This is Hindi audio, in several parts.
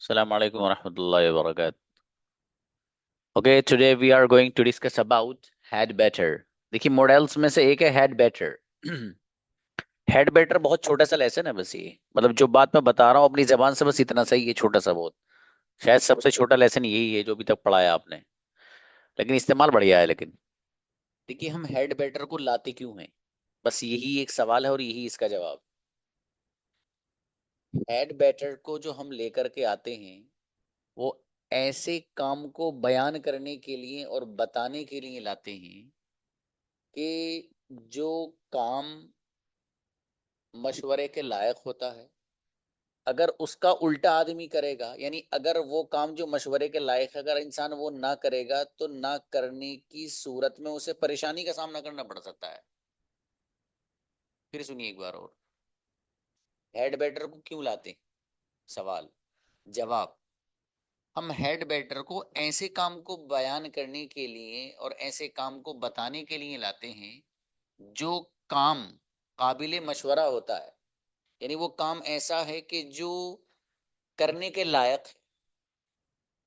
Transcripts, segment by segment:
Assalamu alaikum wa rahmatullahi wa barakatuh. Okay, today we are going to discuss about head better. देखिए मॉडल्स में से एक है हेड बेटर. हेड बेटर बहुत छोटा सा लेसन है बस ये, मतलब जो बात मैं बता रहा हूँ अपनी जबान से बस इतना सही है, छोटा सा बहुत. शायद सबसे छोटा लेसन यही है जो अभी तक पढ़ाया आपने, लेकिन इस्तेमाल बढ़िया है. लेकिन देखिए हम हेड बेटर को लाते क्यों हैं, बस यही एक सवाल है और यही इसका जवाब. हेड बेटर को जो हम लेकर के आते हैं वो ऐसे काम को बयान करने के लिए और बताने के लिए लाते हैं कि जो काम मशवरे के लायक होता है, अगर उसका उल्टा आदमी करेगा, यानी अगर वो काम जो मशवरे के लायक है अगर इंसान वो ना करेगा तो ना करने की सूरत में उसे परेशानी का सामना करना पड़ सकता है. फिर सुनिए एक बार और, हेड बेटर को क्यों लाते हैं? सवाल जवाब. हम हेड बेटर को ऐसे काम को बयान करने के लिए और ऐसे काम को बताने के लिए लाते हैं जो काम काबिले मशवरा होता है, यानी वो काम ऐसा है कि जो करने के लायक है.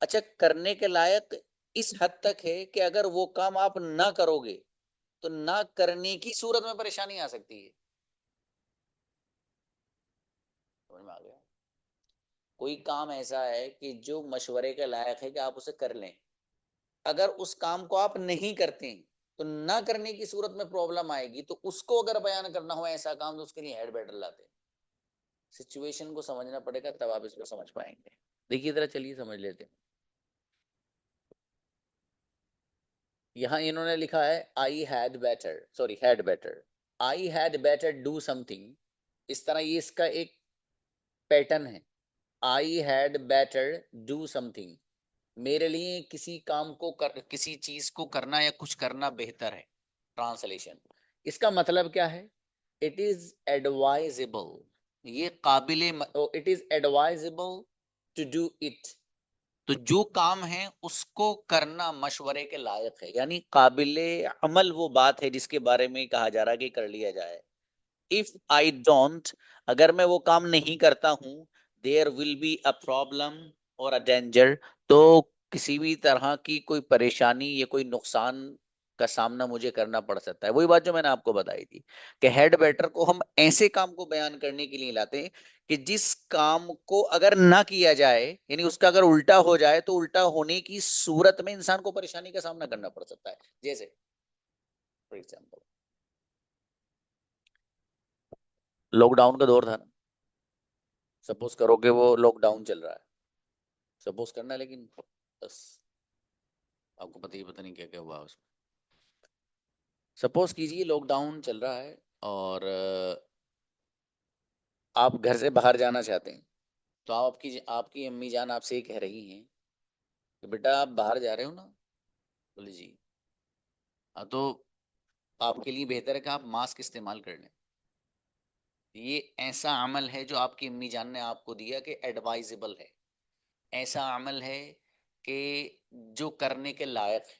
अच्छा, करने के लायक इस हद तक है कि अगर वो काम आप ना करोगे तो ना करने की सूरत में परेशानी आ सकती है. समझ में आ गया? कोई काम ऐसा है कि जो मशवरे के लायक है कि आप उसे कर लें, अगर उस काम को आप नहीं करते हैं तो ना करने की सूरत में प्रॉब्लम आएगी, तो उसको अगर बयान करना हो ऐसा काम तो उसके लिए हेड बेटर लाते हैं. सिचुएशन को समझना पड़ेगा तब आप इसको समझ पाएंगे. देखिए जरा, चलिए समझ लेते हैं. यहाँ इन्होंने लिखा है I had better, sorry had better, I had better do something. इस तरह ये इसका एक पैटर्न है. I had better do something, मेरे लिए किसी काम को किसी चीज को करना या कुछ करना बेहतर है. ट्रांसलेशन, इसका मतलब क्या है? इट इज एडवाइजेबल, ये काबिले, it is advisable to do it. तो जो काम है उसको करना मशवरे के लायक है, यानी काबिले अमल वो बात है जिसके बारे में कहा जा रहा है कि कर लिया जाए. इफ आई डोंट, अगर मैं वो काम नहीं करता हूं, there will be a problem और अ डेंजर, तो किसी भी तरह की कोई परेशानी या कोई नुकसान का सामना मुझे करना पड़ सकता है. वही बात जो मैंने आपको बताई थी कि हेड बेटर को हम ऐसे काम को बयान करने के लिए लाते हैं कि जिस काम को अगर ना किया जाए, यानी उसका अगर उल्टा हो जाए तो उल्टा होने की सूरत में इंसान को परेशानी का सामना करना पड़ सकता है. जैसे फॉर एग्जाम्पल, लॉकडाउन का दौर था ना. सपोज करो कि वो लॉकडाउन चल रहा है, सपोज करना है, लेकिन बस आपको पता ही पता नहीं क्या क्या हुआ उसमें. सपोज कीजिए लॉकडाउन चल रहा है और आप घर से बाहर जाना चाहते हैं, तो आपकी आपकी अम्मी जान आपसे ये कह रही हैं कि बेटा आप बाहर जा रहे हो ना. बोले जी. हाँ, तो आपके लिए बेहतर है कि आप मास्क इस्तेमाल कर लें. ये ऐसा अमल है जो आपकी अम्मी जान ने आपको दिया कि एडवाइजेबल है, ऐसा अमल है कि जो करने के लायक है.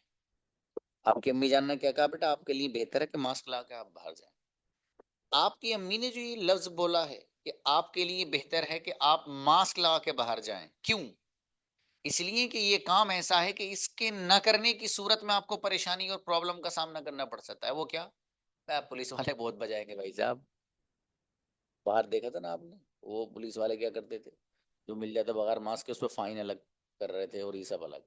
आपकी अम्मी जान ने क्या कहा, बेटा आपके लिए बेहतर है कि मास्क ला के आप बाहर जाएं. आपकी अम्मी ने जो ये लफ्ज बोला है कि आपके लिए बेहतर है कि आप मास्क लगा के बाहर जाएं, क्यों? इसलिए कि ये काम ऐसा है कि इसके न करने की सूरत में आपको परेशानी और प्रॉब्लम का सामना करना पड़ सकता है. वो क्या? पुलिस वाले बहुत बजाएंगे भाई साहब. बाहर देखा था ना आपने, वो पुलिस वाले क्या करते थे, जो मिल जाता बगैर मास्क के उस पर फाइन अलग कर रहे थे और ये सब अलग.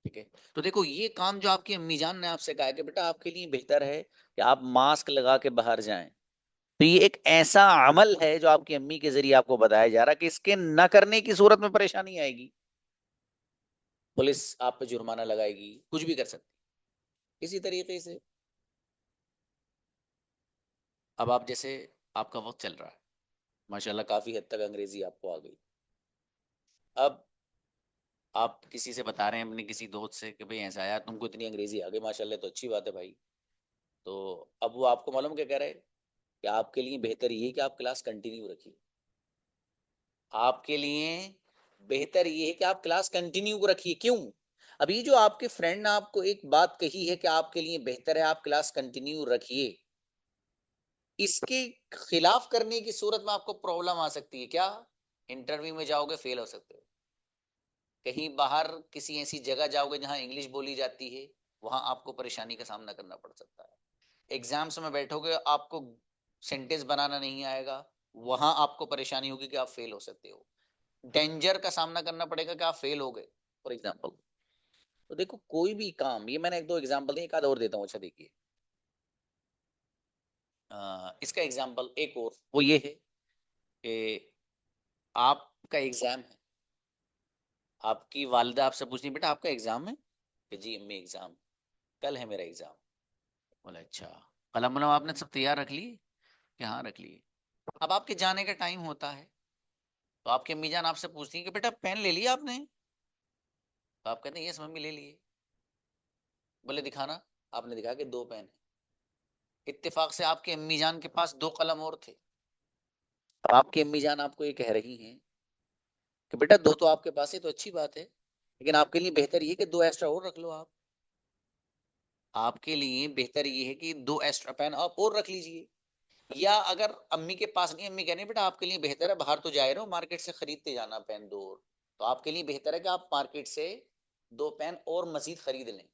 ठीक है, तो देखो ये काम जो आपकी अम्मी जान ने आपसे कहा कि बेटा आपके लिए बेहतर है कि आप मास्क लगा के बाहर जाएं, तो ये एक ऐसा अमल है जो आपकी अम्मी के जरिए आपको बताया जा रहा है कि इसके न करने की सूरत में परेशानी आएगी, पुलिस आप पे जुर्माना लगाएगी, कुछ भी कर सकती. इसी तरीके से अब आप जैसे, आपका वक्त चल रहा है, माशाल्लाह काफी हद तक अंग्रेजी आपको आ गई. अब आप किसी से बता रहे हैं अपने किसी दोस्त से कि भाई ऐसा आया तुमको इतनी अंग्रेजी आ गई माशाल्लाह, तो अच्छी बात है भाई. तो अब वो आपको मालूम क्या कह रहे हैं कि आपके लिए बेहतर ये है कि आप क्लास कंटिन्यू रखिए. आपके लिए बेहतर ये है कि आप क्लास कंटिन्यू रखिए. क्यों? अभी जो आपके फ्रेंड ने आपको एक बात कही है कि आपके लिए बेहतर है आप क्लास कंटिन्यू रखिए, इसके खिलाफ करने की सूरत में आपको प्रॉब्लम आ सकती है. क्या? इंटरव्यू में जाओगे फेल हो सकते हो. कहीं बाहर किसी ऐसी जगह जाओगे जहां इंग्लिश बोली जाती है, वहां आपको परेशानी का सामना करना पड़ सकता है। एग्जाम्स में बैठोगे, आपको सेंटेंस बनाना नहीं आएगा, वहां आपको परेशानी होगी कि आप फेल हो सकते हो। डेंजर का सामना करना पड़ेगा कि आप फेल हो गए, फॉर एग्जाम्पल। तो देखो कोई भी काम, ये मैंने एक दो एग्जाम्पल दिए, एक आध और देता हूँ। अच्छा देखिए, इसका एग्जाम्पल एक और वो ये है कि आपका एग्जाम है, आपकी वालिदा आपसे पूछनी, बेटा आपका एग्जाम है? कि जी अम्मी एग्जाम, कल है मेरा एग्जाम। बोले अच्छा, कलम वलम आपने सब तैयार रख ली? कि हाँ रख लिए। अब आपके जाने का टाइम होता है, तो आपकी अम्मी जान आपसे पूछती है कि बेटा पेन ले लिया आपने? तो आप कहते हैं यस मम्मी ले लिए। बोले दिखाना। आपने दिखा के दो पेन है। इत्तेफाक से आपकी अम्मी जान के पास दो कलम और थे। अब आपकी अम्मी जान आपको ये कह रही हैं कि बेटा दो तो आपके पास है तो अच्छी बात है, लेकिन आपके लिए बेहतर ये कि दो एक्स्ट्रा और रख लो आप। आपके लिए बेहतर ये है कि दो एक्स्ट्रा पेन आप और रख लीजिए। या अगर अम्मी के पास नहीं, अम्मी कहने बेटा आपके लिए बेहतर है, बाहर तो जा रहे हो मार्केट से खरीदते जाना पेन दो और, तो आपके लिए बेहतर है कि आप मार्केट से दो पेन और मजीद खरीद लें।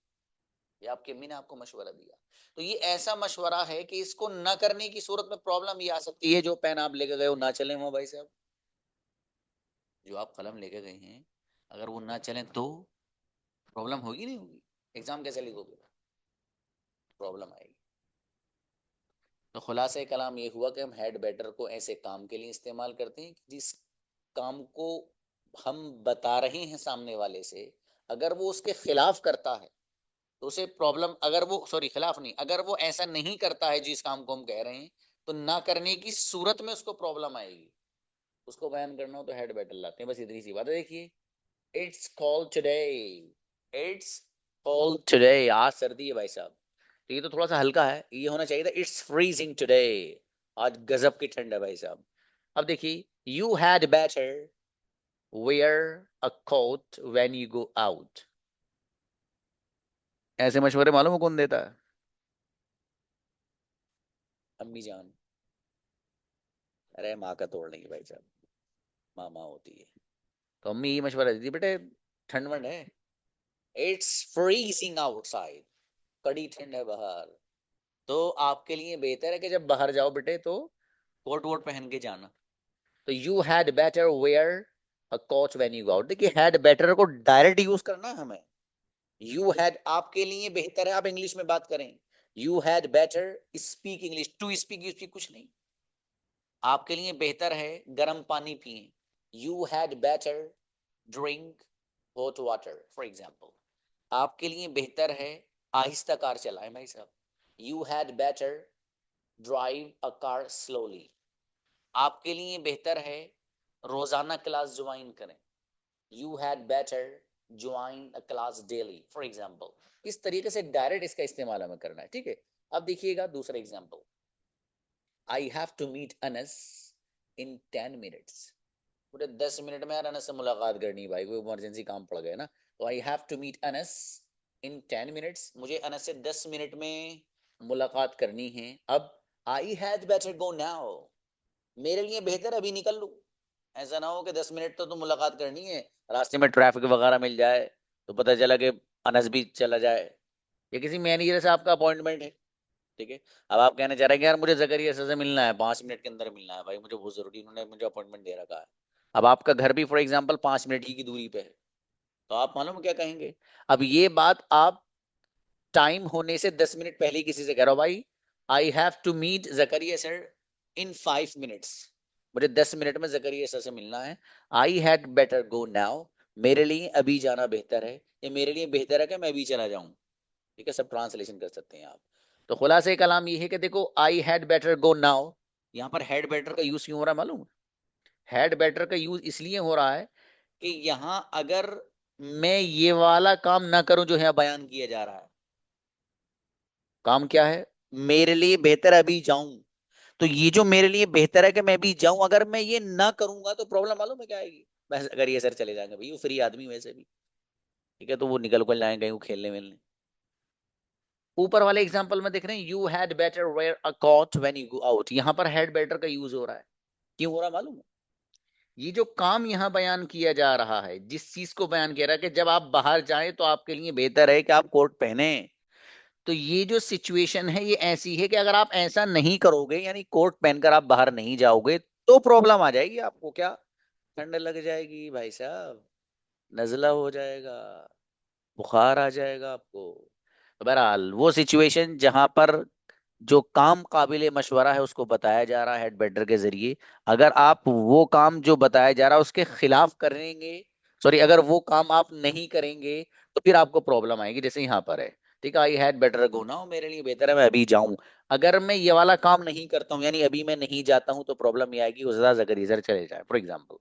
ये आपकी अम्मी ने आपको मशवरा दिया। तो ये ऐसा मशवरा है कि इसको न करने की सूरत में प्रॉब्लम ये आ सकती है, जो पेन आप लेके गए हो ना चले वो भाई साहब, जो आप कलम लेके गए हैं अगर वो ना चले तो प्रॉब्लम होगी नहीं होगी? एग्जाम कैसे लिखोगे? प्रॉब्लम आएगी। तो खुलासा कलाम ये हुआ कि हम हेड बैटर को ऐसे काम के लिए इस्तेमाल करते हैं कि जिस काम को हम बता रहे हैं सामने वाले से, अगर वो उसके खिलाफ करता है तो उसे प्रॉब्लम, अगर वो सॉरी खिलाफ नहीं, अगर वो ऐसा नहीं करता है जिस काम को हम कह रहे हैं, तो ना करने की सूरत में उसको प्रॉब्लम आएगी। उसको बयान करना हो तो हेड बैटर लाते हैं, बस इतनी सी बात है। देखिए, it's called today, it's called today, आज सर्दी है भाई साहब। तो ये तो थोड़ा सा हल्का है, ये होना चाहिए था इट्स फ्रीजिंग टुडे, आज गजब की ठंड है भाई साहब। अब देखिए, you had better wear a coat when you go out. ऐसे मशवरे मालूम है कौन देता है? अम्मी जान। अरे माँ का तोड़ नहीं भाई साहब, मामा होती है। तो अम्मी ये मशवरा देती है, बेटे ठंड वंड है, इट्स फ्रीजिंग आउटसाइड, कड़ी ठंड है बाहर। तो आपके लिए बेहतर है कि जब बाहर जाओ बेटे तो कोट वोट पहन के जाना। तो you had better wear a coat when you go out. देखिए, हैड बेटर को डायरेक्ट यूज करना है हमें। यू हैड आपके लिए बेहतर है, आप इंग्लिश में बात करें। You had better speak English, to speak you speak कुछ नहीं। आपके लिए बेहतर है गर्म पानी पिए। You had better drink hot water, for example. आपके लिए बेहतर है आहिस्ता कार चलाएं भाई साहब। You had better drive a car slowly. आपके लिए बेहतर है रोजाना क्लास ज्वाइन करें। You had better join a class daily, for example. इस तरीके से डायरेक्ट इसका इस्तेमाल हमें करना है, ठीक है। अब देखिएगा दूसरा example, I have to meet Anas in 10 minutes. पूरे 10 मिनट में यार अनस से मुलाकात करनी है भाई, कोई इमरजेंसी काम पड़ गया ना। तो I have to meet Anas in 10 minutes, मुझे अनस से 10 मिनट में मुलाकात करनी है। अब आई हैड बेटर गो नाउ, मेरे लिए बेहतर अभी निकल लूं। ऐसा ना हो कि 10 मिनट तो मुलाकात करनी है, रास्ते में ट्रैफिक वगैरह मिल जाए तो पता चला कि अनस भी चला जाए, या किसी मैनेजर से आपका अपॉइंटमेंट है, ठीक है। अब आप कहना चाह रहे हैं कि यार मुझे जकरिया सर से मिलना है, 5 मिनट के अंदर मिलना है भाई, मुझे बहुत जरूरी, उन्होंने मुझे अपॉइंटमेंट दे रखा है। अब आपका घर भी फॉर एग्जाम्पल 5 मिनट ही की दूरी पे है, तो आप मालूम क्या कहेंगे? अब ये बात आप टाइम होने से 10 मिनट पहले ही किसी से कह रहा हो, भाई I have to meet Zakaria sir in 5 minutes, मुझे 10 मिनट में जकरिया सर से मिलना है। I had better go now, मेरे लिए अभी जाना बेहतर है, या मेरे लिए बेहतर है कि मैं अभी चला जाऊं। ठीक है, सब ट्रांसलेशन कर सकते हैं आप। तो खुलासे कलाम ये है कि देखो, आई हैड बेटर गो नाउ, यहाँ पर हैड बेटर का यूज क्यों हो रहा है मालूम? हैड बेटर का यूज इसलिए हो रहा है कि यहाँ अगर मैं ये वाला काम ना करूं जो है बयान किया जा रहा है, काम क्या है? मेरे लिए बेहतर है अभी जाऊं। तो ये जो मेरे लिए बेहतर है कि मैं भी जाऊं, अगर मैं ये ना करूंगा तो प्रॉब्लम मालूम है क्या आएगी? बस अगर ये सर चले जाएंगे भाई, वो फ्री आदमी वैसे भी, ठीक है, तो वो निकल कर जाएंगे कहीं खेलने मिलने। ऊपर वाले एग्जांपल में देख रहे हैं, you had better wear a coat when you go out, यहाँ पर हैड बेटर का यूज हो रहा है। क्यों हो रहा है मालूम है? ये जो काम यहां बयान किया जा रहा है, जिस चीज को बयान किया रहा है कि जब आप बाहर जाएं तो आपके लिए बेहतर है कि आप कोट पहने, तो ये जो सिचुएशन है ये ऐसी है कि अगर आप ऐसा नहीं करोगे, यानी कोट पहनकर आप बाहर नहीं जाओगे, तो प्रॉब्लम आ जाएगी आपको। क्या? ठंड लग जाएगी भाई साहब, नजला हो जाएगा, बुखार आ जाएगा आपको। तो बहरहाल वो सिचुएशन जहां पर जो काम काबिले मशवरा है उसको बताया जा रहा है हेड बेटर के जरिए, अगर आप वो काम जो बताया जा रहा है उसके खिलाफ करेंगे, सॉरी, अगर वो काम आप नहीं करेंगे, तो फिर आपको प्रॉब्लम आएगी। जैसे यहाँ पर है, ठीक है, I had better go now, मेरे लिए बेहतर है मैं अभी जाऊं। अगर मैं ये वाला काम नहीं करता हूँ, यानी अभी मैं नहीं जाता हूँ, तो प्रॉब्लम ये आएगी, वो ज्यादा अगर इधर चले जाए। फॉर एग्जाम्पल,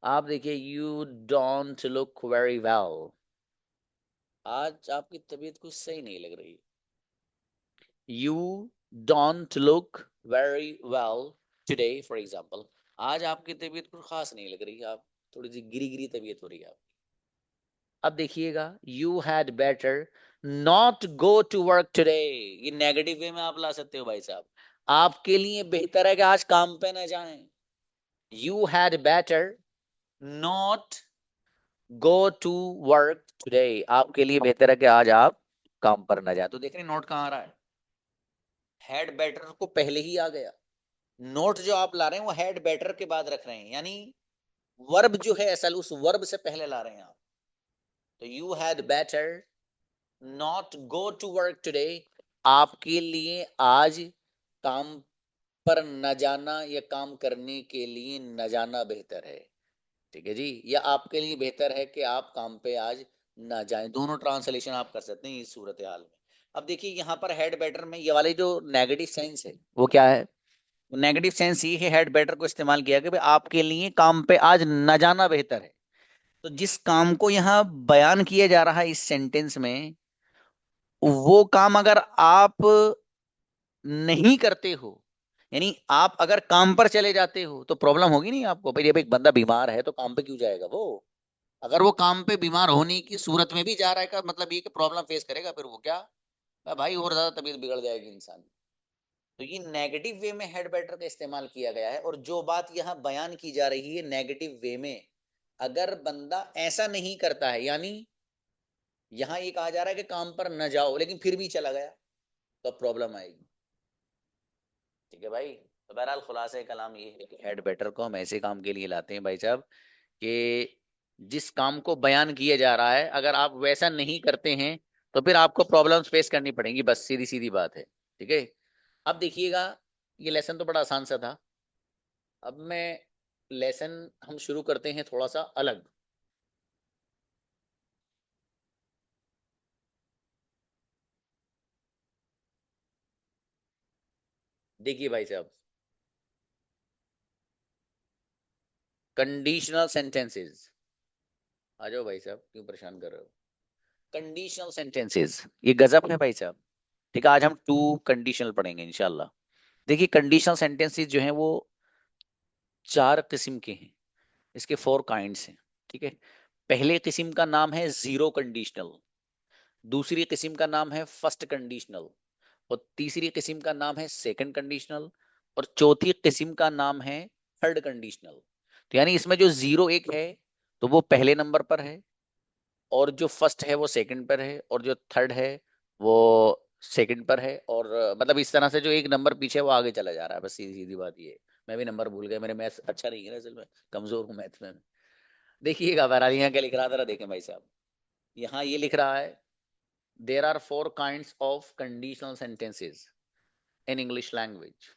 आप देखिए, you don't look very well, आज आपकी तबीयत कुछ सही नहीं लग रही। You don't look very well today, for example, आज आपकी तबीयत कुछ खास नहीं लग रही, आप थोड़ी सी गिरी गिरी तबीयत हो रही है आपकी। अब देखिएगा, you had better not go to work today, ये नेगेटिव वे में आप ला सकते हो भाई साहब, आपके लिए बेहतर है कि आज काम पे ना जाएं। You had better not go to work today, आपके लिए बेहतर है कि आज आप काम पर ना जाए। तो देख रहे हैं नोट कहाँ आ रहा है, हैड बेटर को पहले ही आ गया। नोट जो आप ला रहे हैं वो हैड बेटर के बाद रख रहे हैं, यानी वर्ब जो है असल उस वर्ब से पहले ला रहे हैं आप। तो you had better not go to work today, आपके लिए आज काम पर न जाना या काम करने के लिए न जाना बेहतर है। ठीक है जी, या आपके लिए बेहतर है कि आप काम पे आज ना जाएं, दोनों ट्रांसलेशन आप कर सकते हैं इस सूरत हाल में। अब देखिए यहाँ पर हेड बेटर में ये वाले जो नेगेटिव सेंस है वो क्या है, नेगेटिव सेंस ये है, हेड बेटर को इस्तेमाल किया कि भाई आपके लिए काम पे आज न जाना बेहतर है। तो जिस काम को यहाँ बयान किया जा रहा है इस सेंटेंस में, वो काम अगर आप नहीं करते हो, यानी आप अगर काम पर चले जाते हो, तो प्रॉब्लम होगी नहीं आपको। भाई जब एक बंदा बीमार है तो काम पे क्यों जाएगा वो? अगर वो काम पे बीमार होने की सूरत में भी जा रहा है, का मतलब ये कि प्रॉब्लम फेस करेगा, फिर वो क्या, भाई और ज्यादा तबीयत बिगड़ जाएगी इंसान। तो ये नेगेटिव वे में हेड बेटर का इस्तेमाल किया गया है, और जो बात यहाँ बयान की जा रही है नेगेटिव वे में, अगर बंदा ऐसा नहीं करता है, यानी यहाँ ये कहा जा रहा है कि काम पर न जाओ लेकिन फिर भी चला गया, तो प्रॉब्लम आएगी। ठीक है भाई, तो बहरहाल खुलासा कलाम ये है कि हेड बेटर को हम ऐसे काम के लिए लाते हैं भाई साहब कि जिस काम को बयान किया जा रहा है अगर आप वैसा नहीं करते हैं, तो फिर आपको प्रॉब्लम्स फेस करनी पड़ेंगी, बस सीधी सीधी बात है। ठीक है, अब देखिएगा, ये लेसन तो बड़ा आसान सा था। अब मैं लेसन हम शुरू करते हैं थोड़ा सा अलग। देखिए भाई साहब, कंडीशनल सेंटेंसेस, आ जाओ भाई साहब, क्यों परेशान कर रहे हो? कंडीशनल सेंटेंसेस ये गजब है भाई साहब। ठीक है, आज हम टू कंडीशनल पढ़ेंगे इंशाल्लाह। देखिए, कंडीशनल सेंटेंसेस जो हैं वो चार किस्म के हैं, इसके फोर काइंड्स हैं। ठीक है, पहले किस्म का नाम है जीरो कंडीशनल, दूसरी किस्म का नाम है फर्स्ट कंडीशनल, और तीसरी किस्म का नाम है सेकंड कंडीशनल, और चौथी किस्म का नाम है थर्ड कंडीशनल। तो यानी इसमें जो जीरो एक है तो वो पहले नंबर पर है, और जो फर्स्ट है वो सेकंड पर है, और जो थर्ड है वो सेकंड पर है, और मतलब इस तरह से जो एक नंबर पीछे है, वो आगे चला जा रहा है। बस सीधी सीधी बात ये है। मैं भी नंबर भूल गया, मेरे मैथ्स अच्छा नहीं है ना असल में, कमजोर हूँ मैथ्स में। देखिएगा बहरहाल यहाँ क्या लिख रहा था, देखें भाई साहब, यहाँ ये लिख रहा है, there are four kind of conditional sentences in English language.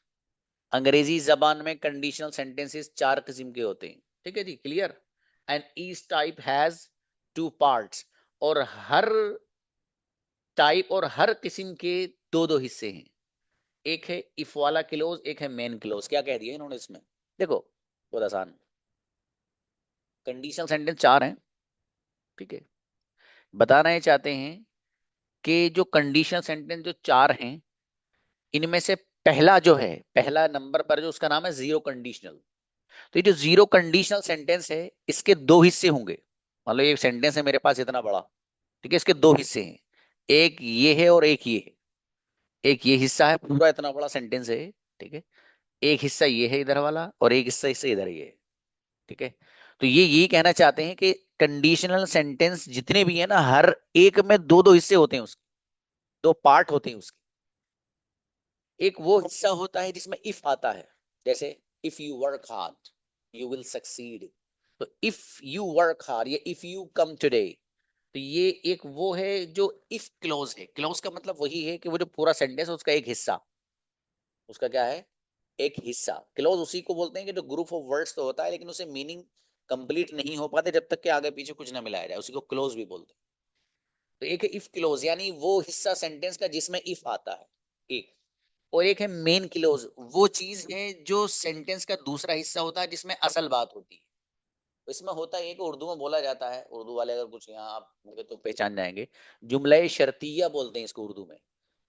अंग्रेजी जबान में कंडीशनल सेंटेंसेस चार किस्म के होते हैं। ठीक है जी, clear. And each type has two parts, और हर टाइप और हर किस्म के दो दो हिस्से हैं। एक है इफ वाला क्लोज, एक है मेन क्लोज। क्या कह दिया इन्होंने इसमें, देखो बहुत आसान, कंडीशनल सेंटेंस चार हैं। ठीक है, बताना ये चाहते हैं कि जो कंडीशनल सेंटेंस जो चार हैं, इनमें से पहला जो है, पहला नंबर पर जो, उसका नाम है जीरो कंडीशनल। तो ये जो जीरो कंडीशनल सेंटेंस है, इसके दो हिस्से होंगे। मान लो ये सेंटेंस है मेरे पास इतना बड़ा, ठीक है, इसके दो हिस्से हैं, एक ये है और एक ये है। एक ये हिस्सा है, पूरा इतना बड़ा सेंटेंस है, ठीक है, एक हिस्सा ये है इधर वाला, और एक हिस्सा इससे इधर ये है। ठीक है। तो ये कहना चाहते हैं कि कंडीशनल सेंटेंस जितने भी है ना, हर एक में दो दो हिस्से होते हैं उसके, दो पार्ट होते हैं उसके। एक वो हिस्सा होता है जिसमें इफ आता है, जैसे if you work hard you will succeed. तो इफ यू वर्क हार्ड या इफ यू कम टुडे, तो ये एक वो है जो इफ क्लोज है। क्लोज का मतलब वही है कि वो जो पूरा सेंटेंस है उसका एक हिस्सा, उसका क्या है, एक हिस्सा। क्लोज उसी को बोलते हैं कि जो ग्रुप ऑफ वर्ड्स तो होता है लेकिन उसे मीनिंग कंप्लीट नहीं हो पाते जब तक कि आगे पीछे कुछ ना मिलाया जाए, उसी को क्लोज भी बोलते हैं। तो एक है इफ क्लोज, यानी वो हिस्सा सेंटेंस का जिसमें इफ आता है, एक। और एक है मेन क्लोज, वो चीज है जो सेंटेंस का दूसरा हिस्सा होता है जिसमें असल बात होती है। तो इसमें होता है कि उर्दू में बोला जाता है, उर्दू वाले अगर कुछ यहाँ आप मुझे तो पहचान जाएंगे, जुमला शर्तिया बोलते हैं इसको उर्दू में।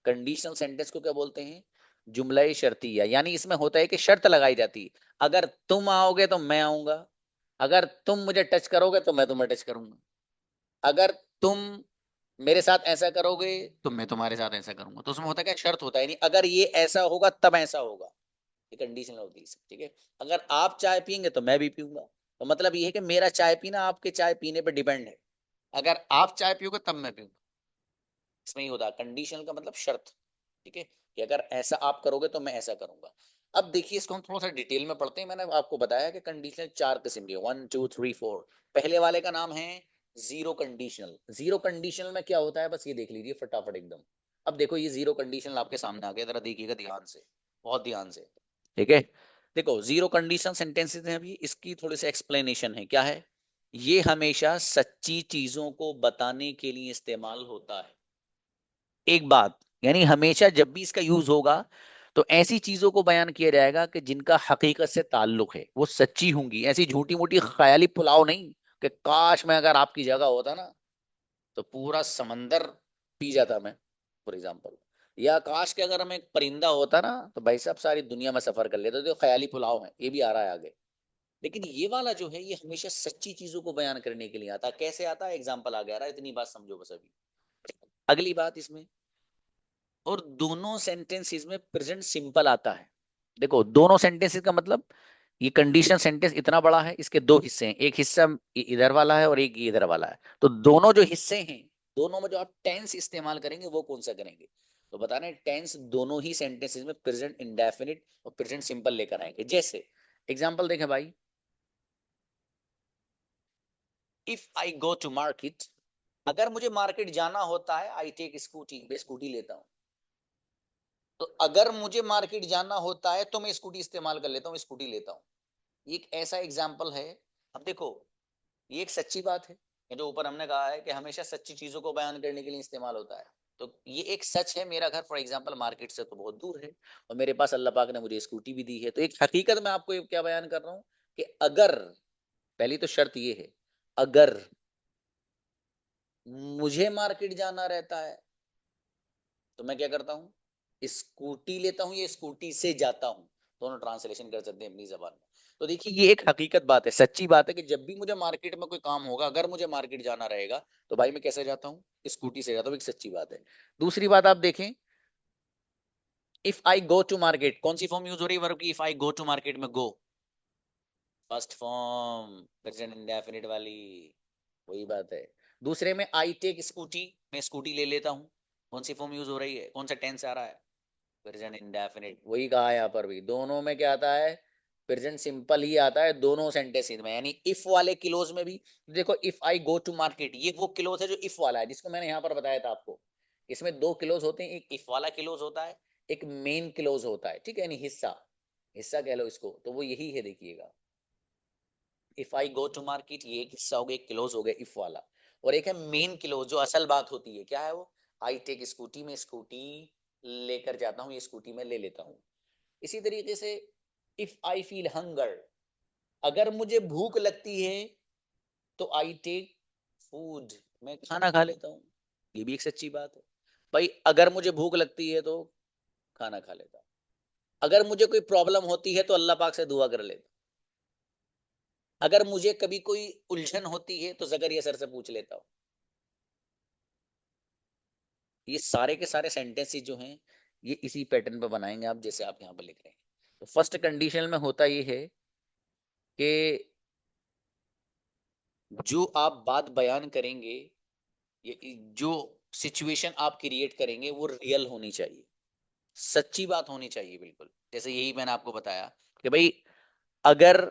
कंडीशनल सेंटेंस को क्या बोलते हैं, जुमला शर्तिया। यानी इसमें होता है कि शर्त लगाई जाती है, अगर तुम आओगे तो मैं आऊंगा, अगर तुम मुझे टच करोगे तो मैं तुम्हें टच करूंगा, अगर तुम मेरे साथ ऐसा करोगे तो मैं तुम्हारे साथ ऐसा करूंगा। तो उसमें होता है क्या, शर्त होता है, नहीं अगर ये ऐसा होगा तब ऐसा होगा, ये कंडीशन होती है। ठीक है। अगर आप चाय पियेंगे तो मैं भी पीऊंगा, तो मतलब ये है कि मेरा चाय पीना आपके चाय पीने पर डिपेंड है, अगर आप चाय पियोगे तब मैं पीऊंगा। इसमें ही होता है कंडीशनल का मतलब शर्त। ठीक है, कि अगर ऐसा आप करोगे तो मैं ऐसा करूंगा। अब देखिए इसको हम थोड़ा सा डिटेल में पढ़ते हैं। मैंने आपको बताया कि कंडीशनल चार किस्म के, 1 2 3 4। पहले वाले का नाम है जीरो कंडीशनल। जीरो कंडीशनल में क्या होता है, बस ये देख लीजिए फटाफट एकदम। अब देखो ये जीरो कंडीशनल आपके सामने आ गया, जरा देखिएगा ध्यान से, बहुत ध्यान से। ठीक है, देखो जीरो कंडीशन सेंटेंसेस हैं, अभी इसकी थोड़ी सी एक्सप्लेनेशन है। क्या है, ये हमेशा सच्ची चीजों को बताने के लिए इस्तेमाल होता है। एक बात, यानी हमेशा जब भी इसका यूज होगा तो ऐसी चीजों को बयान किया जाएगा कि जिनका हकीकत से ताल्लुक है, वो सच्ची होंगी, ऐसी झूठी मूठी ख्याली पुलाव नहीं कि काश मैं अगर आपकी जगह होता ना तो पूरा समंदर पी जाता मैं, फॉर एग्जाम्पल। या काश के अगर मैं एक परिंदा होता ना तो भाई साहब सारी दुनिया में सफर कर लेता। तो ख्याली पुलाव है, ये भी आ रहा है आगे। लेकिन ये वाला जो है ये हमेशा सच्ची चीजों को बयान करने के लिए आता है। कैसे आता है, एग्जाम्पल आ गया रहा है, इतनी बात समझो बस अभी। अगली बात इसमें, और दोनों सेंटेंसेस में प्रेजेंट सिंपल आता है। देखो दोनों सेंटेंसेस का मतलब, ये कंडीशन सेंटेंस इतना बड़ा है, इसके दो हिस्से हैं, एक हिस्सा इधर वाला है और एक इधर वाला है। तो दोनों जो हिस्से हैं, दोनों में जो आप टेंस इस्तेमाल करेंगे वो कौन सा करेंगे, तो बताना है टेंस दोनों ही सेंटेंसेस में प्रेजेंट इंडेफिनिट और प्रेजेंट सिंपल लेकर आएंगे। जैसे एग्जांपल देखें भाई, if I go to market, अगर मुझे मार्केट जाना होता है, आई टेक स्कूटी, मैं स्कूटी लेता हूँ। तो अगर मुझे मार्केट जाना होता है तो मैं स्कूटी इस्तेमाल कर लेता हूँ, स्कूटी लेता हूँ। ये एक ऐसा एग्जाम्पल है। अब देखो ये एक सच्ची बात है, ये जो ऊपर हमने कहा है कि हमेशा सच्ची चीजों को बयान करने के लिए इस्तेमाल होता है। तो ये एक सच है, मेरा घर फॉर एग्जाम्पल मार्केट से तो बहुत दूर है और मेरे पास अल्लाह पाक ने मुझे स्कूटी भी दी है। तो एक हकीकत में आपको क्या बयान कर रहा हूँ कि अगर, पहली तो शर्त ये है, अगर मुझे मार्केट जाना रहता है तो मैं क्या करता हूँ, स्कूटी लेता हूँ या स्कूटी से जाता हूँ, दोनों ट्रांसलेशन कर सकते हैं अपनी जबान में। तो देखिए ये एक हकीकत बात है, सच्ची बात है कि जब भी मुझे मार्केट में कोई काम होगा, अगर मुझे मार्केट जाना रहेगा तो भाई मैं कैसे जाता हूँ, स्कूटी से जाता हूँ, एक सच्ची बात है। दूसरी बात आप देखें, if I go to market, कौन सी फॉर्म यूज हो रही है वर्ब की, if I go to market में go, first form present indefinite वाली, वही बात है। दूसरे में आई टेक स्कूटी, मैं स्कूटी ले लेता हूँ, कौन सी फॉर्म यूज हो रही है, कौन सा टेंस आ रहा है, प्रेजेंट इंडेफिनिट। वही कहा यहाँ पर भी, दोनों में क्या आता है, प्रेजेंट सिंपल ही आता है दोनों सेंटेंसेस में। यानी इफ वाले क्लोज में भी देखो, if I go to market, ये वो क्लोज है जो इफ वाला है, जिसको मैंने यहाँ पर बताया था आपको। इसमें दो क्लोज होते हैं, एक इफ वाला क्लोज होता है, एक मेन क्लोज होता है। ठीक है, यानी हिस्सा, हिस्सा कह लो इसको, तो वो यही है देखिएगा। If I go to market ये एक हिस्सा हो गया, एक क्लोज हो गया इफ वाला। और एक है मेन क्लोज जो असल बात होती है, क्या है वो, आई टेक स्कूटी, में स्कूटी लेकर जाता हूँ, ये स्कूटी में ले लेता हूँ। इसी तरीके से इफ आई फील हंगर, अगर मुझे भूख लगती है तो आई टेक फूड, मैं खाना खा लेता हूँ, ये भी एक सच्ची बात है। भाई अगर मुझे भूख लगती है तो खाना खा लेता हूँ, अगर मुझे कोई प्रॉब्लम होती है तो अल्लाह पाक से दुआ कर लेता हूँ, अगर मुझे कभी कोई उलझन होती है तो जकरिया सर से पूछ लेता हूँ। ये सारे के सारे सेंटेंसेस जो हैं ये इसी पैटर्न पर बनाएंगे आप, जैसे आप यहाँ पर लिख रहे हैं। तो फर्स्ट कंडीशन में होता ये है कि जो आप बात बयान करेंगे, जो सिचुएशन आप क्रिएट करेंगे वो रियल होनी चाहिए, सच्ची बात होनी चाहिए बिल्कुल। जैसे यही मैंने आपको बताया कि भाई अगर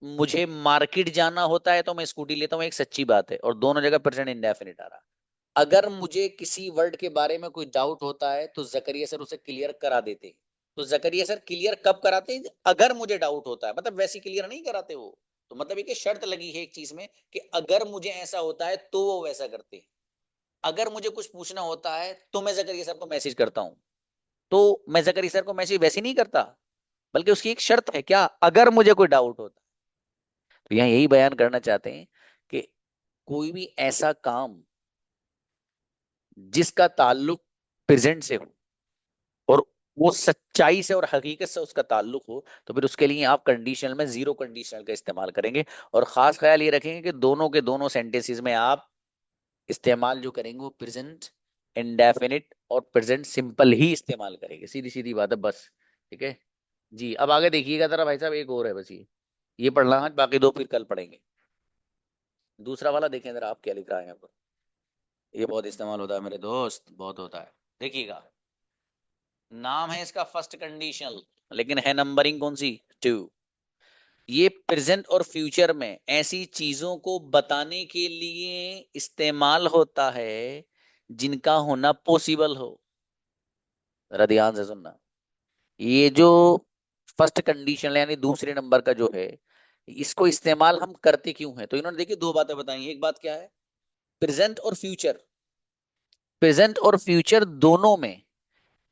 मुझे मार्केट जाना होता है तो मैं स्कूटी लेता हूँ, एक सच्ची बात है, और दोनों जगह प्रेजेंट इंडेफिनिट आ रहा। अगर मुझे किसी वर्ड के बारे में कोई डाउट होता है तो जकरिया सर उसे क्लियर करा देते हैं। तो जकरिया सर क्लियर कब कराते हैं? अगर मुझे डाउट होता है, मतलब वैसे क्लियर नहीं कराते वो। तो मतलब एक शर्त लगी है एक चीज में कि अगर मुझे ऐसा होता है तो वो वैसा करते हैं। अगर मुझे कुछ पूछना होता है तो मैं जकरिया सर को मैसेज करता हूँ। तो मैं जकरिया सर को मैसेज वैसे नहीं करता, बल्कि उसकी एक शर्त है, क्या? अगर मुझे कोई डाउट होता। तो यहाँ यही बयान करना चाहते हैं कि कोई भी ऐसा काम जिसका ताल्लुक प्रेजेंट से हो और वो सच्चाई से और हकीकत से उसका ताल्लुक हो, तो फिर उसके लिए आप कंडीशनल में जीरो कंडीशनल का इस्तेमाल करेंगे। और खास ख्याल ये रखेंगे कि दोनों के दोनों सेंटेंसेस में आप इस्तेमाल जो करेंगे वो प्रेजेंट इंडेफिनिट और प्रेजेंट सिंपल ही इस्तेमाल करेंगे। सीधी सीधी बात है बस। ठीक है जी। अब आगे देखिएगा जरा भाई साहब, एक और है बस ये पढ़ना आज, बाकी दो फिर कल पढ़ेंगे। दूसरा वाला देखें जरा आप क्या लिख रहा है यहाँ पर। ये बहुत इस्तेमाल होता है मेरे दोस्त, बहुत होता है। देखिएगा, नाम है इसका फर्स्ट कंडीशन, लेकिन है नंबरिंग कौन सी? 2। ये प्रेजेंट और फ्यूचर में ऐसी चीजों को बताने के लिए इस्तेमाल होता है जिनका होना पॉसिबल हो। जरा ध्यान से सुनना। ये जो फर्स्ट कंडीशन यानी दूसरे नंबर का जो है, इसको इस्तेमाल हम करते क्यों हैं? तो इन्होंने देखिए दो बातें बताई। एक बात क्या है? प्रेजेंट और फ्यूचर। प्रेजेंट और फ्यूचर दोनों में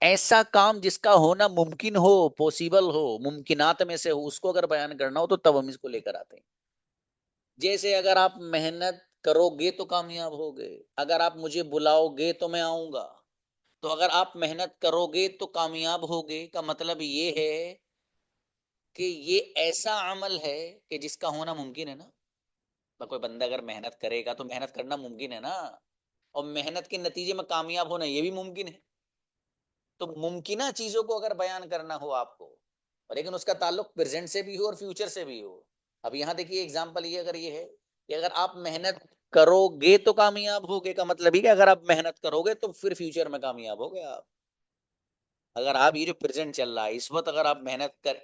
ऐसा काम जिसका होना मुमकिन हो, पॉसिबल हो, मुमकिनात में से हो, उसको अगर बयान करना हो तो तब हम इसको लेकर आते हैं। जैसे अगर आप मेहनत करोगे तो कामयाब होगे, अगर आप मुझे बुलाओगे तो मैं आऊंगा। तो अगर आप मेहनत करोगे तो कामयाब होगे का मतलब ये है कि ये ऐसा अमल है कि जिसका होना मुमकिन है ना। तो कोई बंदा अगर मेहनत करेगा तो मेहनत करना मुमकिन है ना, और मेहनत के नतीजे में कामयाब होना ये भी मुमकिन है। तो मुमकिना चीजों को अगर बयान करना हो आपको, और लेकिन उसका ताल्लुक प्रेजेंट से भी हो और फ्यूचर से भी हो। अब यहाँ देखिए एग्जांपल ये अगर ये है कि अगर आप मेहनत करोगे तो कामयाब होगे का मतलब ही कि अगर आप मेहनत करोगे तो फिर फ्यूचर में कामयाब होगे आप। अगर आप ये जो प्रेजेंट चल रहा है इस वक्त अगर आप मेहनत कर,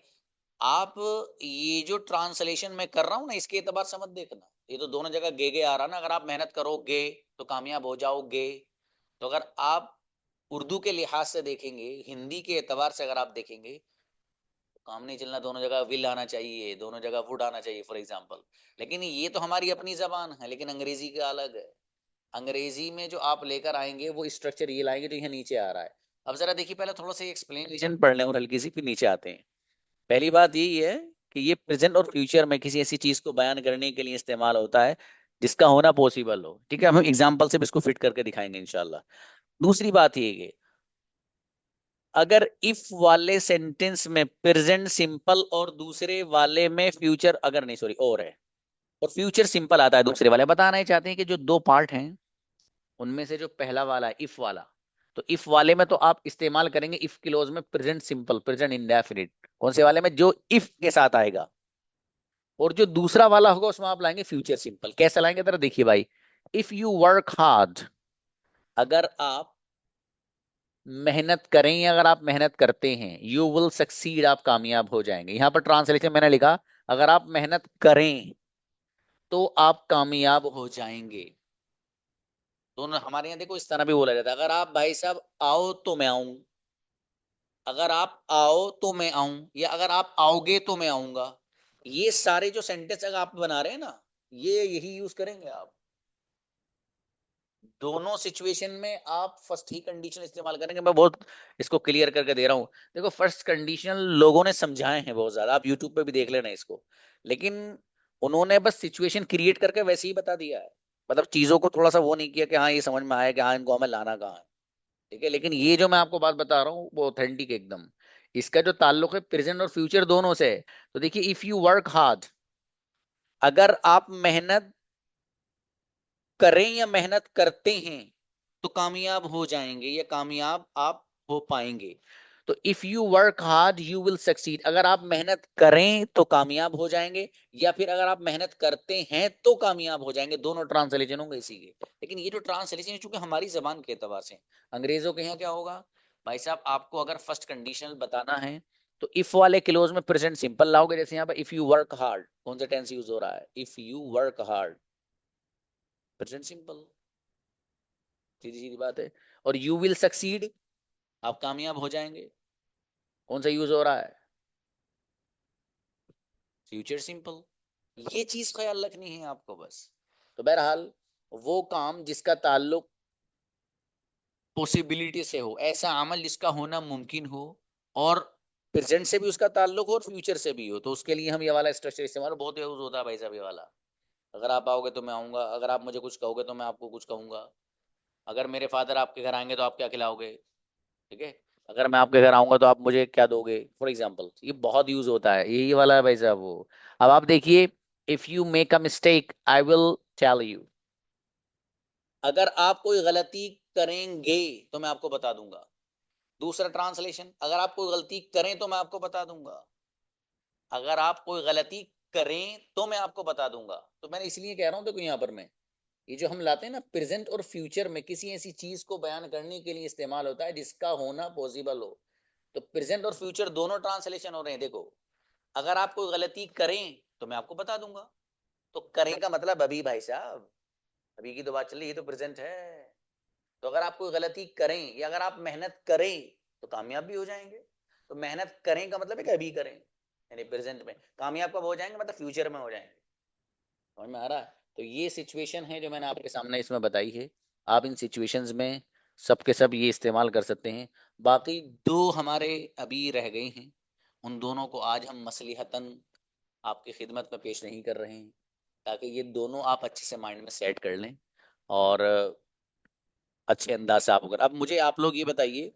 आप ये जो ट्रांसलेशन में कर रहा हूँ ना इसके एतबार से मत देखना। ये तो दोनों जगह गे आ रहा ना। अगर आप मेहनत करोगे तो कामयाब हो जाओगे। तो अगर आप उर्दू के लिहाज से देखेंगे, हिंदी के एतबार से अगर आप देखेंगे, तो काम नहीं चलना, दोनों जगह विल आना चाहिए, दोनों जगह वुड आना चाहिए फॉर एग्जाम्पल। लेकिन ये तो हमारी अपनी जबान है, लेकिन अंग्रेजी का अलग है। अंग्रेजी में जो आप लेकर आएंगे वो स्ट्रक्चर ये लाएंगे जो यहाँ नीचे आ रहा है। अब जरा देखिए, पहले थोड़ा सा एक्सप्लेनेशन पढ़ लें और हल्की सी, फिर नीचे आते हैं। पहली बात यही है कि ये प्रेजेंट और फ्यूचर में किसी ऐसी चीज को बयान करने के लिए इस्तेमाल होता है जिसका होना पॉसिबल हो। ठीक है, हम एग्जाम्पल से भी इसको फिट करके दिखाएंगे इंशाल्लाह। दूसरी बात ये है, अगर इफ वाले सेंटेंस में प्रेजेंट सिंपल और दूसरे वाले में फ्यूचर, अगर नहीं सॉरी और है, और फ्यूचर सिंपल आता है दूसरे वाले, बताना ही चाहते हैं कि जो दो पार्ट हैं उनमें से जो पहला वाला है इफ वाला, तो इफ वाले में तो आप इस्तेमाल करेंगे इफ क्लोज में प्रेजेंट सिंपल, प्रेजेंट इंडेफिनिट। कौन से वाले में? जो इफ के साथ आएगा। और जो दूसरा वाला होगा उसमें आप लाएंगे फ्यूचर सिंपल। कैसे लाएंगे जरा देखिए भाई। इफ यू वर्क हार्ड, अगर आप मेहनत करें या अगर आप मेहनत करते हैं, यू विल सक्सीड, आप कामयाब हो जाएंगे। यहां पर ट्रांसलेशन मैंने लिखा, अगर आप मेहनत करें तो आप कामयाब हो जाएंगे। दोनों हमारे यहाँ देखो इस तरह भी बोला जाता है, अगर आप भाई साहब आओ तो मैं आऊं, अगर आप आओ तो मैं आऊं, या अगर आप आओगे तो मैं आऊंगा। ये सारे जो सेंटेंस अगर आप बना रहे हैं ना, ये यही यूज करेंगे आप। दोनों सिचुएशन में आप फर्स्ट ही कंडीशन इस्तेमाल करेंगे। मैं बहुत इसको क्लियर करके दे रहा हूं। देखो फर्स्ट कंडीशन लोगों ने समझाए हैं बहुत ज्यादा, आप यूट्यूब पे भी देख लेना इसको। लेकिन उन्होंने बस सिचुएशन क्रिएट करके वैसे ही बता दिया है। मतलब चीजों को थोड़ा सा वो नहीं किया कि हाँ ये समझ में आया कि हाँ इनको हमें लाना कहाँ है। ठीक है, लेकिन ये जो मैं आपको बात बता रहा हूँ वो ऑथेंटिक एकदम। इसका जो ताल्लुक है प्रेजेंट और फ्यूचर दोनों से है। तो देखिए, इफ यू वर्क हार्ड, अगर आप मेहनत करें या मेहनत करते हैं तो कामयाब हो जाएंगे या कामयाब आप हो पाएंगे। तो if you work hard you will succeed, अगर आप मेहनत करें तो कामयाब हो जाएंगे, या फिर अगर आप मेहनत करते हैं तो कामयाब हो जाएंगे, दोनों ट्रांसलेशन होंगे इसी के। लेकिन ये जो ट्रांसलेशन है चूंकि हमारी जबान के एतबार से, अंग्रेजों के यहाँ क्या होगा भाई साहब, आपको अगर फर्स्ट कंडीशनल बताना है तो इफ वाले क्लोज में प्रेजेंट सिंपल लाओगे। जैसे यहाँ पर इफ यू वर्क हार्ड, कौन सा टेंस यूज हो रहा है, if you work hard, present simple, सीधी सीधी बात है। और यू विल सक्सीड, आप कामयाब हो जाएंगे, कौन सा यूज हो रहा है, फ्यूचर सिंपल। ये चीज ख्याल रखनी है आपको बस। तो बहरहाल वो काम जिसका ताल्लुक पॉसिबिलिटी से हो, ऐसा अमल जिसका होना मुमकिन हो, और प्रेजेंट से भी उसका ताल्लुक हो और फ्यूचर से भी हो, तो उसके लिए हम ये वाला स्ट्रक्चर इस्तेमाल बहुत यूज होता है भाई साहब ये वाला। अगर आप आओगे तो मैं आऊंगा, अगर आप मुझे कुछ कहोगे तो मैं आपको कुछ कहूंगा, अगर मेरे फादर आपके घर आएंगे तो आप क्या खिलाओगे, ठीक है, अगर मैं आपके घर आऊंगा तो आप मुझे क्या दोगे, फॉर एग्जाम्पल। ये बहुत यूज होता है, यही वाला है भाई साहब वो। अब आप देखिए, if you make a mistake I will tell you, अगर आप कोई गलती करेंगे तो मैं आपको बता दूंगा। दूसरा ट्रांसलेशन, अगर आप कोई गलती करें तो मैं आपको बता दूंगा, अगर आप कोई गलती करें तो मैं आपको बता दूंगा। तो मैंने इसलिए कह रहा हूं, देखो यहाँ पर मैं, ये जो हम लाते हैं ना प्रेजेंट और फ्यूचर में किसी ऐसी चीज को बयान करने के लिए इस्तेमाल होता है जिसका होना पॉसिबल हो। तो प्रेजेंट और फ्यूचर दोनों ट्रांसलेशन हो रहे हैं। देखो, अगर आप कोई गलती करें तो मैं आपको बता दूंगा, तो करें का मतलब अभी भाई साहब, अभी की तो बात चल रही है, ये तो प्रेजेंट है। तो अगर आप कोई गलती करें या अगर आप मेहनत करें तो कामयाब भी हो जाएंगे। तो मेहनत करें का मतलब है कि अभी करें, यानी प्रेजेंट में। कामयाब कब हो जाएंगे मतलब फ्यूचर में हो जाएंगे। समझ में आ रहा है? तो ये सिचुएशन है जो मैंने आपके सामने इसमें बताई है। आप इन सिचुएशंस में सब के सब ये इस्तेमाल कर सकते हैं। बाकी दो हमारे अभी रह गए हैं, उन दोनों को आज हम मसलिहतन आपकी खिदमत में पेश नहीं कर रहे हैं, ताकि ये दोनों आप अच्छे से माइंड में सेट कर लें और अच्छे अंदाज से आप अगर। अब मुझे आप लोग ये बताइए,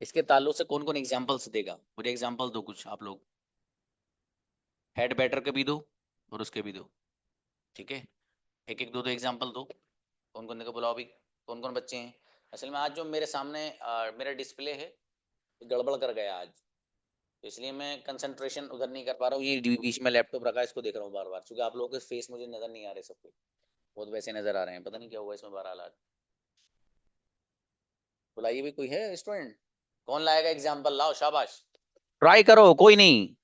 इसके ताल्लुक से कौन कौन एग्जाम्पल्स देगा, मुझे एग्जाम्पल दो कुछ आप लोग। हेड बैटर के भी दो और उसके भी दो, ठीक है, एक एक दो एग्जाम्पल दो। कौन कौन देगा बुलाओ अभी, कौन कौन बच्चे हैं। असल में आज जो मेरे सामने मेरा डिस्प्ले है गड़बड़ कर गया आज, तो इसलिए मैं कंसंट्रेशन उधर नहीं कर पा रहा हूँ। ये बीच में लैपटॉप रखा है, इसको देख रहा हूँ बार बार, क्योंकि आप लोगों के फेस मुझे नजर नहीं आ रहे सबके, बहुत वैसे नजर आ रहे हैं, पता नहीं क्या हुआ इसमें बहरहाल आज। बुलाइए भी, कोई है स्टूडेंट, कौन लाएगा एग्जाम्पल, लाओ शाबाश, ट्राई करो, कोई नहीं।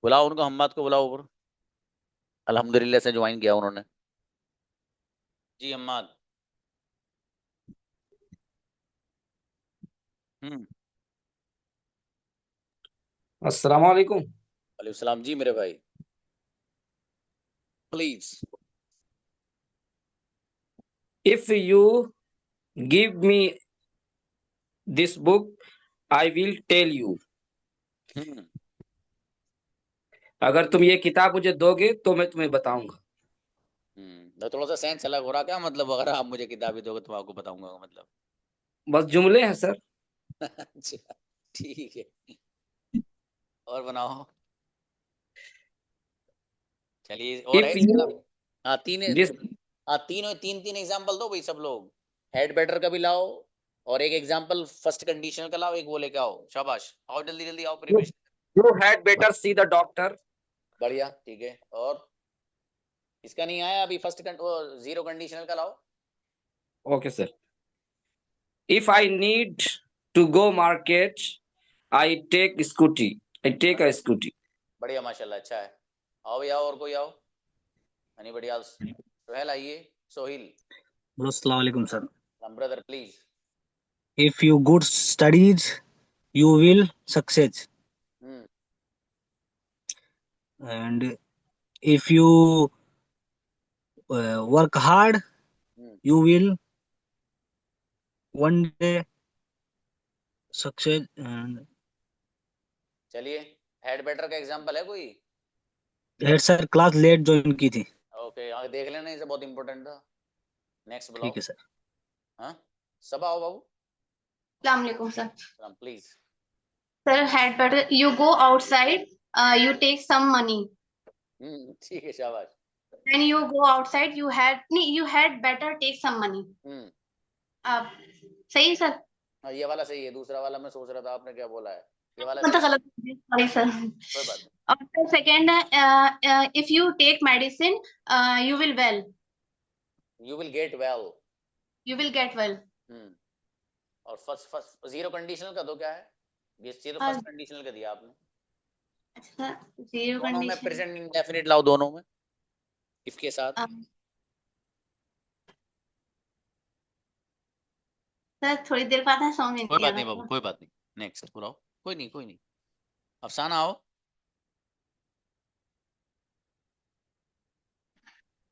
बुलाओ उनको, हम्माद को बुलाओ ऊपर, अल्हम्दुलिल्लाह से ज्वाइन किया उन्होंने। जी हम्माद। हम्म। अस्सलाम वालेकुम। वालेकुम सलाम जी मेरे भाई, please. If you give me this book I will tell you. Hmm. अगर तुम ये किताब मुझे दोगे तो मैं तुम्हें बताऊंगा। तो थोड़ा सा सेंस अलग हो रहा, क्या मतलब अगर आप मुझे किताबें दोगे तो मैं आपको बताऊंगा मतलब। बस जुमले हैं सर। अच्छा, ठीक है, और बनाओ, चलिए और है इफ इसके यू अलावा। हाँ तीन, दिस हाँ तीन तीन तीन एग्जाम्पल दो भाई सब लोग। हेड बेटर का भी लाओ, और एक एग्जाम्पल फर्स्ट कंडीशन का लाओ, एक वो लेके आओ, शाबाश, आओ जल्दी जल्दी आओ preparation. You had better see the doctor. बढ़िया, ठीक है, और इसका नहीं आया अभी, फर्स्ट जीरो कंडीशनल का लाओ। Okay sir. If I need to go market I take scooty. I take a बढ़िया, स्कूटी। बढ़िया माशाल्लाह, अच्छा है। आओ भैया, और कोई आओ, एनी बढ़िया, सोहेल आइए, सोहिल, हेलो अस्सलाम वालेकुम sir. Brother please. If you good studies, you will success. Hmm. And if you work hard, hmm. you will one day success. And चलिए, हेड बेटर का एग्जाम्पल है कोई? Head sir class late join की थी। ओके, आगे देख लेना, इसे बहुत इंपॉर्टेंट था। नेक्स्ट ठीक बुलाओ। है सर। हाँ, सब आओ बाबू। Assalamualaikum, sir. सलाम please. Sir, had better you go outside. You take some money. ठीक है, शाबाश। When you go outside, you had better take some money. सही है सर? हाँ, ये वाला सही है। दूसरा वाला मैं सोच रहा था आपने क्या बोला है। ये वाला मतलब सही है। गलत, सॉरी सर। कोई बात नहीं। और second if you take medicine, you will well. You will get well. You will get well. और फर्स्ट जीरो कंडीशनल का तो क्या है? ये तो फर्स्ट कंडीशनल का दिया आपने। अच्छा, जीरो दोनों में कंडीशन। प्रेजेंट इंडेफिनिट लाओ, दोनों में इफ के साथ। सर थोड़ी देर बाद है, समझ नहीं कोई बात आ नहीं रहा। बाबू, कोई बात नहीं। नेक्स्ट बुलाओ। कोई नहीं, कोई नहीं। अफसाना आओ।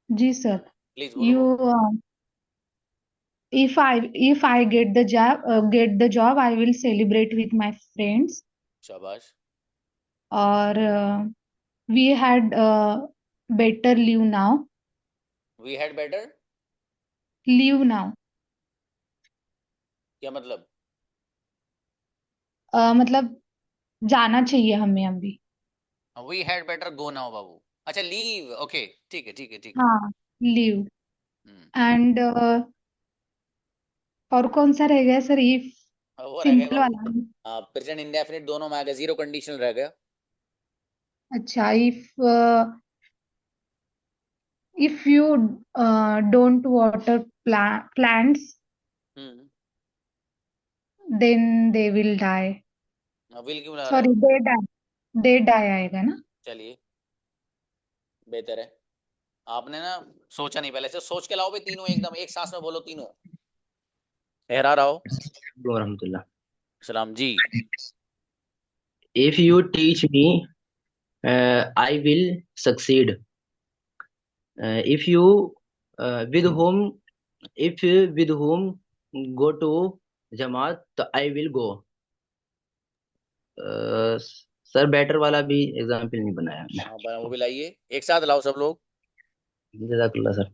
जी सर। प्लीज You बोलो। if I get the job, I will celebrate with my friends. शाबाश। और we had better leave now. We had better Leave now. क्या मतलब? मतलब जाना चाहिए हमें अभी। We had better go now बाबू। अच्छा, लीव। ओके, ठीक है, ठीक है, ठीक है। हाँ, leave. एंड और कौन सा रह गया सर? इफ वो रह गया सिंपल बाबू। वाला। प्रेजेंट इंडेफिनिट दोनों में आ गया, जीरो कंडीशनल रह गया। अच्छा, if you don't water plants, then they will die. Will क्यों ला रहे सॉरी, हो? they die आएगा ना? चलिए, बेहतर है। आपने ना सोचा नहीं पहले से। सोच के लाओ भाई, तीनों एकदम एक सांस में बोलो तीनों। एहरार आओ। रहमतुल्लाह। सलाम जी। If you teach me, I will succeed. If you with whom go to जमात, तो I will go. Sir better वाला भी एग्जाम्पल नहीं बनाया हमने। हाँ, वो भी लाइए, एक साथ लाओ सब लोग। जज़ाकल्लाह सर।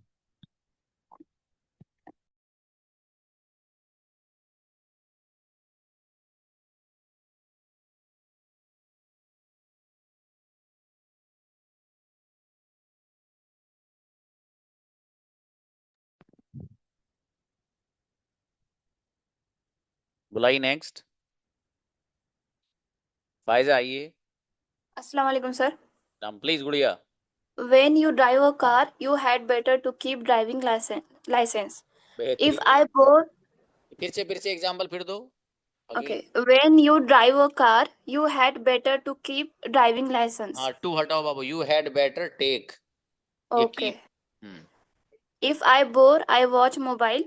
बुलाई नेक्स्ट। फायजा आइए। अस्सलाम वालेकुम सर। प्लीज गुड़िया। When you drive a car, you had better to keep driving license. If I bore, फिर से एग्जांपल फिर दो। okay. When you drive a car, you had better to keep driving license. हाँ, टू हटाओ बाबू। You had better take. Okay. If I bore, I watch mobile.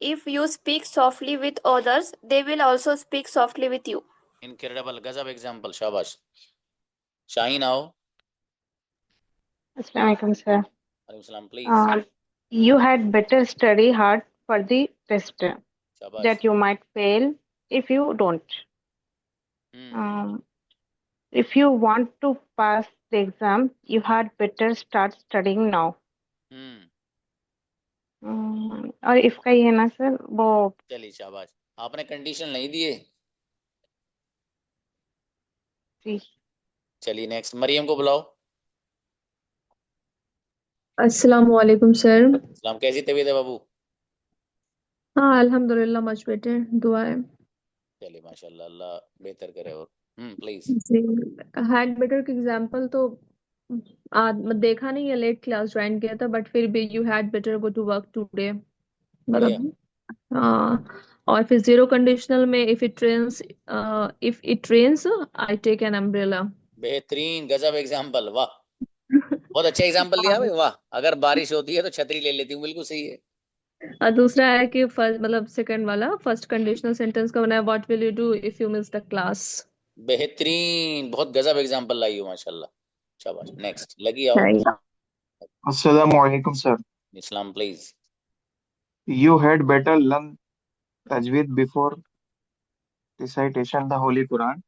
If you speak softly with others, they will also speak softly with you. Incredible, गजब एग्जांपल, शाबाश। शाहीन आओ। Assalamu alaikum, sir. वालेकुम सलाम, please. You had better study hard for the test शाबाश। that you might fail if you don't. If you want to pass the exam, you had better start studying now. और इसका ये है ना सर, वो चलिए शाबाश। आपने कंडीशन नहीं दिए। जी। चलिए नेक्स्ट, मरियम को बुलाओ। अस्सलाम वालेकुम सर। सलाम, कैसी तबीयत है बाबू? हाँ अल्हम्दुलिल्लाह, मच बेटर, दुआ है। चलिए माशाल्लाह, अल्लाह बेहतर करे। और प्लीज। जी, हैड बेटर का एग्जांपल तो देखा नहीं है, लेट क्लास ज्वाइन किया था, बट फिर भी you had better go to work today, मतलब हाँ। और फिर जीरो कंडीशनल में if it rains I take an umbrella. बेहतरीन, गजब एग्जांपल, वाह। बहुत अच्छा एग्जांपल दिया भाई, वाह। अगर बारिश होती है तो छतरी ले लेती हूँ, बिल्कुल सही है। और दूसरा है कि फर्स्ट, मतलब सेकंड वाला फर्स्ट कंडीशनल सेंटेंस का बना है what will you do if you miss the class. बेहतरीन, बहुत गजब एग्जांपल लाई हो माशाल्लाह, शाबाश। नेक्स्ट लगी आओ। अस्सलामु अलैकुम sir. Islam please. You had better learn tajweed before recitation the Holy Quran.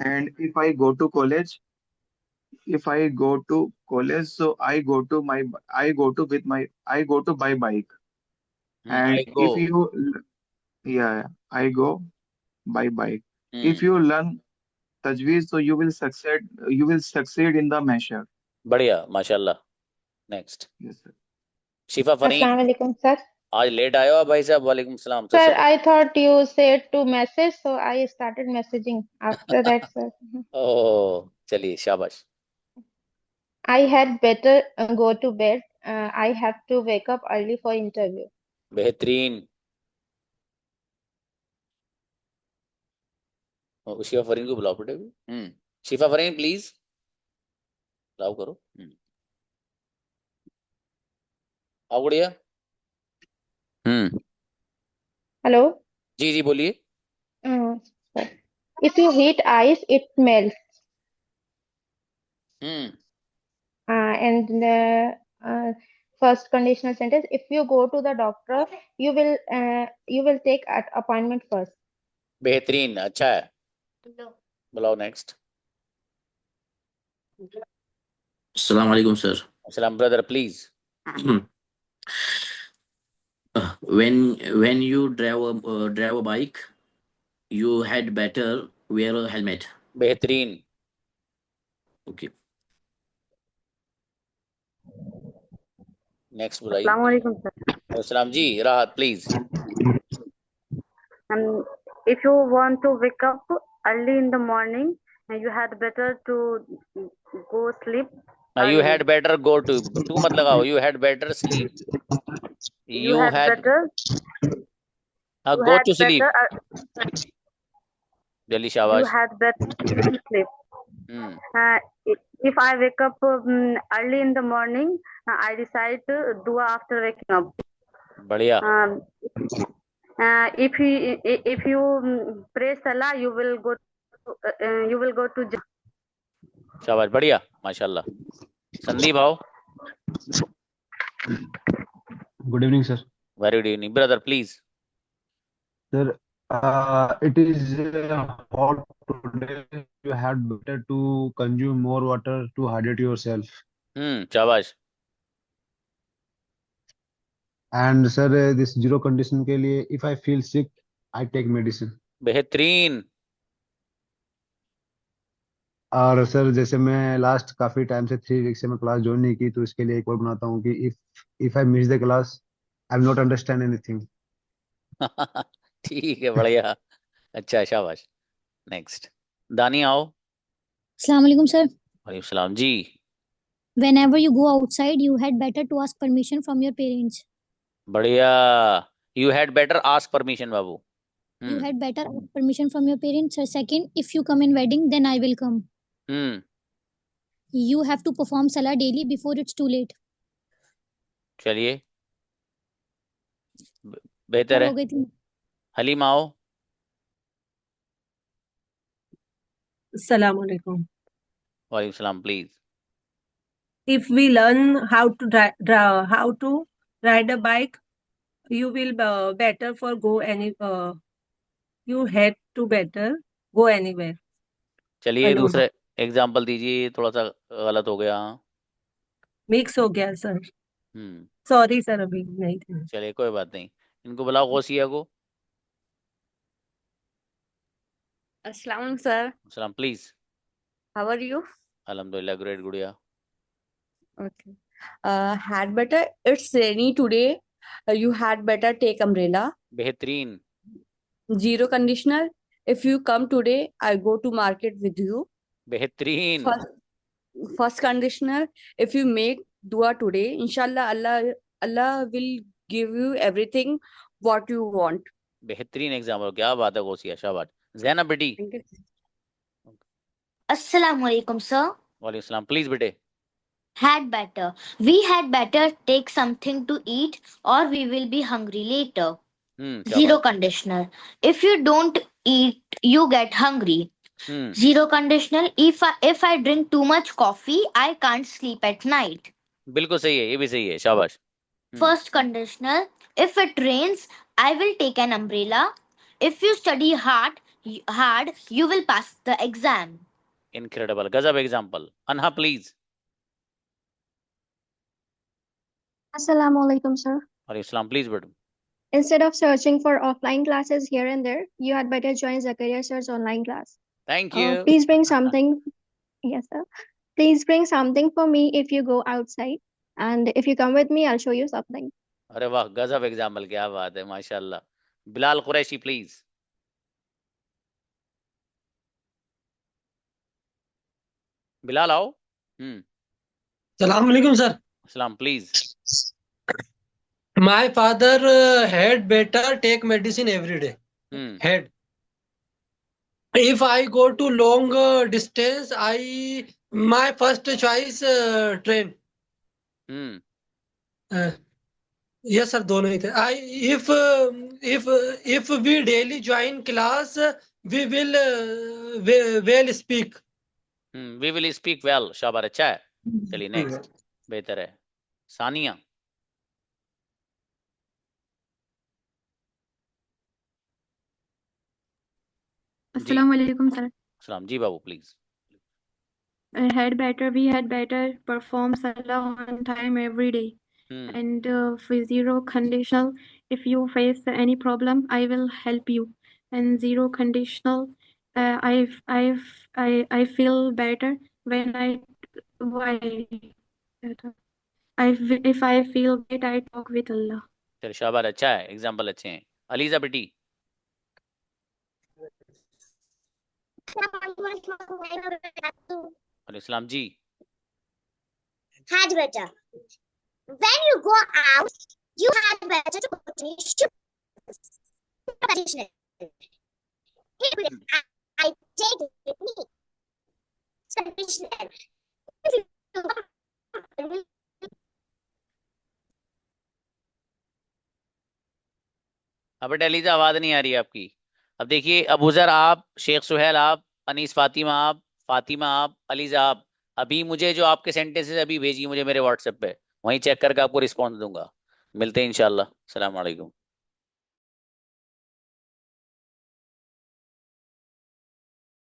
And if I go to college, so I go to by bike. And I go. Yeah, I go by bike. If hmm you learn tajweed, so you will succeed in the measure. बढ़िया माशाल्लाह. Next Yes, sir. शिफा फरीन. Assalamu alaikum, sir. आज लेट आए हो आप भाई साहब. वालेकुम सलाम. तो Sir, चलो. I thought you said to message, so I started messaging after that, sir. ओह चलिए शाबाश. I had better go to bed. I have to wake up early for interview. बेहतरीन. शिफा फरीन को बुलाओ बेटे. शिफा फरीन प्लीज बुलाओ करो. आओ गुड़िया. Hello? जी जी बोलिए. Sir. If you heat ice, it melts. And first conditional sentence, if you go to the doctor, you will take an appointment first. बेहतरीन. अच्छा है. बुलाओ नेक्स्ट. Assalamu alaikum, sir. अस्सलाम brother please. When you drive a bike, you had better wear a helmet. बेहतरीन. Okay. नेक्स्ट बुलाइए. Assalamu alaikum, sir. अस्सलाम जी. राहत please. If you want to wake up early in the morning, you had better to go sleep. You had better go to मत लगाओ. You had better sleep. You had better. You go had to sleep. better. जल्दी You शाबाश. had better to sleep. If I wake up early in the morning, I decide to dua after waking up. बढ़िया. If you pray salah, you will go to शाबाश. बढ़िया माशाल्लाह. संदीप आओ. Good evening, sir. Very good evening brother please. Sir, it is hot today. You had better to consume more water to hydrate yourself. शाबाश. And sir, this zero condition के लिए, if I feel sick, I take medicine. बेहतरीन. और सर जैसे मैं लास्ट काफी टाइम से 3 वीक से मैं क्लास ज्वाइन नहीं की, तो इसके लिए एक वर्ड बनाता हूँ कि if I miss the class, I will not understand anything. ठीक है. बढ़िया. अच्छा शाबाश. नेक्स्ट दानी आओ. Assalamu alaikum, sir. वालेकुम सलाम जी. Whenever you go outside, you had better to ask permission from your parents. बढ़िया. You had better ask permission Babu. You had better ask permission from your parents. Sir, second, if you come in wedding, then I will come. You have to perform salah daily before it's too late. चलिए बेहतर है. हलीम आओ. Assalamu alaikum. वालेकुम सलाम please. If we learn how to ride a bike, you will better for go any. You had to better go anywhere. चलिए दूसरे एग्जाम्पल दीजिए. थोड़ा सा गलत हो गया. मिक्स हो गया सर. सॉरी सर, अभी नहीं थे. चलिए कोई बात नहीं. इनको बुलाओ गौसिया को. Assalamu sir. सलाम प्लीज. How are you? अल्हम्दुलिल्लाह ग्रेट गुड़िया. Okay. Had better. It's rainy today. You had better take umbrella. बेहतरीन. Zero conditional. If you come today, I go to market with you. बेहतरीन. First conditional. If you make dua today, inshallah Allah will give you everything what you want. बेहतरीन एग्जाम्पल. क्या बात है गौसिया. शाबाश. ज़ैनब बेटी. Assalamu alaikum, sir. वालेकुम सलाम प्लीज बेटे. Had better. We had better take something to eat or we will be hungry later. Zero conditional. If you don't eat, you get hungry. Zero conditional. If I drink too much coffee, I can't sleep at night. बिल्कुल सही है. ये भी सही है. शाबाश. First conditional. If it rains, I will take an umbrella. If you study hard, you will pass the exam. Incredible. गजब एग्जाम्पल. अनहा प्लीज. Assalamu alaikum, sir. वालेकुम सलाम प्लीज बेटे. Instead of searching for offline classes here and there, you had better join Zakaria sir's online class. Thank you. Please bring something. Yes, sir. Please bring something for me if you go outside. And if you come with me, I'll show you something. अरे वाह, गजब एग्जाम्पल, क्या बात है, माशाल्लाह. बिलाल कुरैशी प्लीज. बिलाल आओ. Assalamu alaikum, sir. सलाम please. My father had better take medicine every day. Had. If I go to long distance, my first choice train. Yes, sir. दोनों ही थे. If we daily join class, we will well speak. We will speak well. शाबाश, अच्छा है. चलिए नेक्स्ट. बेहतर है. सानिया. Assalamu alaikum, sir. सलाम जी बाबू please. We had better perform salah on time every day. And for zero conditional, if you face any problem, I will help you. And zero conditional, I feel better when if I feel bad, I talk with Allah. चल शाबाश, अच्छा है. एग्जाम्पल अच्छे हैं. अलीजा बेटी. इस्लाम जी. Had better. When you go out, you had better to put in conditioner. I take it with me. Conditioner. अब बेटा अलीजा आवाज नहीं आ रही है आपकी. अब देखिए, अबूजर आप, शेख सुहेल आप, अनीस फातिमा आप, फातिमा आप, अलीजा आप, अभी मुझे जो आपके सेंटेंसेस अभी भेजिए मुझे मेरे व्हाट्सएप पे, वहीं चेक करके आपको रिस्पॉन्स दूंगा. मिलते हैं इंशाल्लाह. अस्सलाम वालेकुम.